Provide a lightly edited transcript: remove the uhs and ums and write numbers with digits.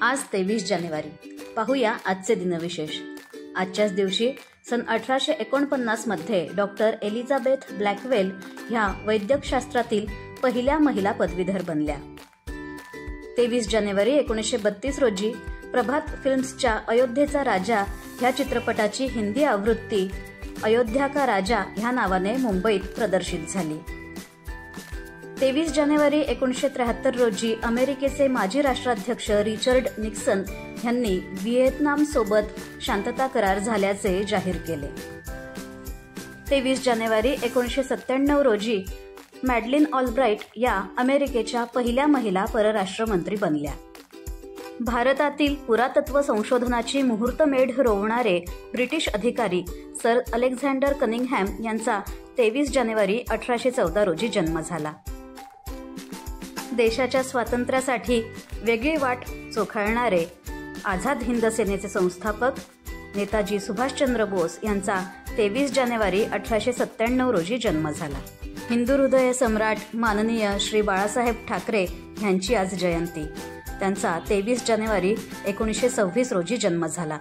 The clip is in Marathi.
आज 23 जानेवारी. पाहूया आजचे दिनविशेष. आजच्याच दिवशी सन 1849 मध्ये डॉक्टर एलिझाबेथ ब्लॅकवेल ह्या वैद्यकशास्त्रातील पहिल्या महिला पदवीधर बनल्या. 23 जानेवारी 1932 रोजी प्रभात फिल्म्सच्या अयोध्येचा राजा ह्या चित्रपटाची हिंदी आवृत्ती अयोध्या का राजा ह्या नावाने मुंबईत प्रदर्शित झाली. 23 जानेवारी 1973 रोजी अमेरिकेचे माजी राष्ट्राध्यक्ष रिचर्ड निक्सन यांनी व्हिएतनाम सोबत शांतता करार झाल्याचे जाहीर केले. 23 जानेवारी 1997 रोजी मॅडलिन ऑलब्राईट या अमेरिकेच्या पहिल्या महिला परराष्ट्र मंत्री बनल्या. भारतातील पुरातत्व संशोधनाची मुहूर्तमेढ रोवणारे ब्रिटिश अधिकारी सर अलेक्झांडर कनिंगहॅम यांचा 23 जानेवारी 1814 रोजी जन्म झाला. देशाच्या स्वातंत्र्यासाठी वेगळी वाट चोखाळणारे आझाद हिंद सेनेचे संस्थापक नेताजी सुभाषचंद्र बोस यांचा 23 जानेवारी 1897 रोजी जन्म झाला. हिंदू हृदय सम्राट माननीय श्री बाळासाहेब ठाकरे यांची आज जयंती. त्यांचा 23 जानेवारी 1926 रोजी जन्म झाला.